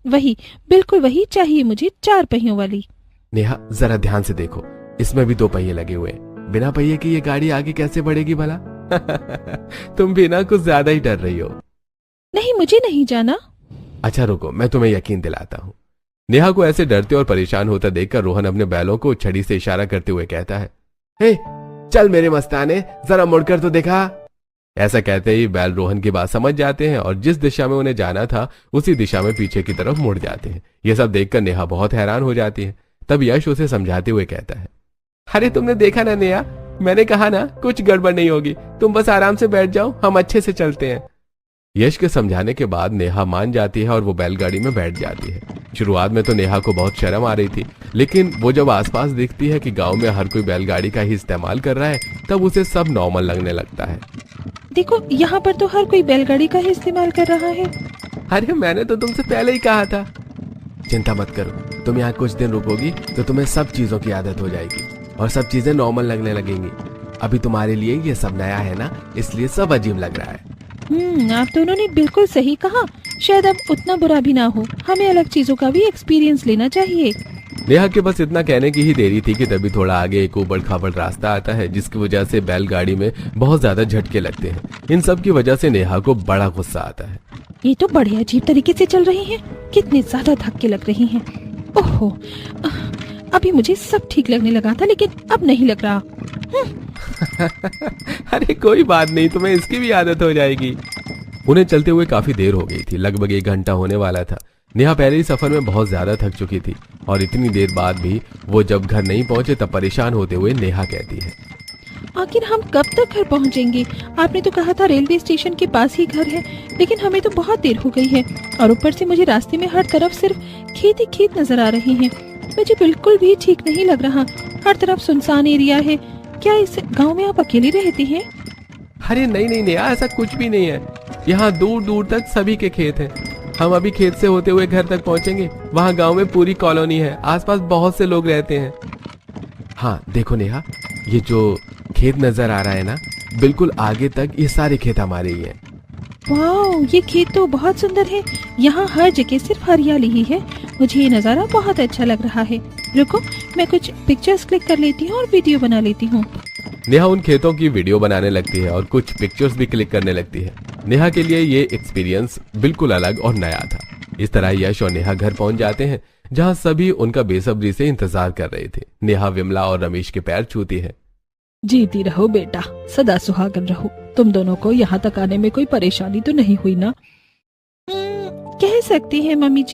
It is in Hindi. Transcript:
वही, बिल्कुल वही चाहिए मुझे, 4 पहियों वाली। नेहा जरा ध्यान से देखो, इसमें भी 2 पहिए लगे हुए हैं। बिना पहिए की ये गाड़ी आगे कैसे बढ़ेगी भला? तुम भी ना कुछ ज्यादा ही डर रही हो। नहीं, मुझे नहीं जाना। अच्छा रुको, मैं तुम्हें यकीन दिलाता हूँ। नेहा को ऐसे डरते और परेशान होता देखकर रोहन अपने बैलों को छड़ी से इशारा करते हुए कहता है, हे चल मेरे मस्ताने, जरा मुड़कर तो देखा। ऐसा कहते ही बैल रोहन की बात समझ जाते हैं और जिस दिशा में उन्हें जाना था उसी दिशा में पीछे की तरफ मुड़ जाते हैं। ये सब देखकर नेहा बहुत हैरान हो जाती है। तब यश उसे समझाते हुए कहता है, अरे तुमने देखा ना नेहा, मैंने कहा ना कुछ गड़बड़ नहीं होगी, तुम बस आराम से बैठ जाओ, हम अच्छे से चलते हैं। यश के समझाने के बाद नेहा मान जाती है और वो बैलगाड़ी में बैठ जाती है। शुरुआत में तो नेहा को बहुत शर्म आ रही थी, लेकिन वो जब आसपास देखती है कि गांव में हर कोई बैलगाड़ी का ही इस्तेमाल कर रहा है, तब उसे सब नॉर्मल लगने लगता है। देखो, यहाँ पर तो हर कोई बैलगाड़ी का ही इस्तेमाल कर रहा है। अरे मैंने तो तुमसे पहले ही कहा था। चिंता मत करो, तुम यहाँ कुछ दिन रुकोगी तो तुम्हें सब चीजों की आदत हो जाएगी और सब चीजें नॉर्मल लगने लगेंगी। अभी तुम्हारे लिए ये सब नया है ना, इसलिए सब अजीब लग रहा है। आप दोनों ने बिल्कुल सही कहा। शायद अब उतना बुरा भी ना हो, हमें अलग चीजों का भी एक्सपीरियंस लेना चाहिए। नेहा के बस इतना कहने की ही देरी थी कि तभी थोड़ा आगे एक ऊबड़ खाबड़ रास्ता आता है, जिसकी वजह से बैलगाड़ी में बहुत ज्यादा झटके लगते हैं। इन सब की वजह से नेहा को बड़ा गुस्सा आता है। ये तो बड़े अजीब तरीके से चल रही हैं, कितने ज्यादा धक्के लग रही हैं। ओहो, अभी मुझे सब ठीक लगने लगा था, लेकिन अब नहीं लग रहा। अरे कोई बात नहीं, तुम्हें इसकी भी आदत हो जाएगी। उन्हें चलते हुए काफी देर हो गई थी, लगभग 1 घंटा होने वाला था। नेहा पहले ही सफर में बहुत ज्यादा थक चुकी थी और इतनी देर बाद भी वो जब घर नहीं पहुंचे तब परेशान होते हुए नेहा कहती है, आखिर हम कब तक घर पहुंचेंगे? आपने तो कहा था रेलवे स्टेशन के पास ही घर है, लेकिन हमें तो बहुत देर हो गई है और ऊपर से मुझे रास्ते में हर तरफ सिर्फ खेत ही खेत नजर आ रहे हैं। मुझे बिल्कुल भी ठीक नहीं लग रहा। हर तरफ सुनसान एरिया है। क्या इस गाँव में आप अकेले रहते हैं? अरे नहीं नहीं नेहा, ऐसा कुछ भी नहीं है। यहाँ दूर दूर तक सभी के खेत हैं। हम अभी खेत से होते हुए घर तक पहुंचेंगे। वहाँ गांव में पूरी कॉलोनी है, आसपास बहुत से लोग रहते हैं। हाँ देखो नेहा, ये जो खेत नजर आ रहा है ना, बिल्कुल आगे तक ये सारे खेत हमारे ही हैं। वाह, ये खेत तो बहुत सुंदर है। यहाँ हर जगह सिर्फ हरियाली ही है। मुझे ये नज़ारा बहुत अच्छा लग रहा है। रुको, मैं कुछ पिक्चर्स क्लिक कर लेती हूँ और वीडियो बना लेती हूँ। नेहा उन खेतों की वीडियो बनाने लगती है और कुछ पिक्चर्स भी क्लिक करने लगती है। नेहा के लिए ये एक्सपीरियंस बिल्कुल अलग और नया था। इस तरह यश और नेहा घर पहुंच जाते हैं, जहां सभी उनका बेसब्री से इंतजार कर रहे थे। नेहा विमला और रमेश के पैर छूती है। जीती रहो बेटा, सदा सुहागन रहो। तुम दोनों को यहाँ तक आने में कोई परेशानी तो नहीं हुई ना? कह सकती है मम्मी जी।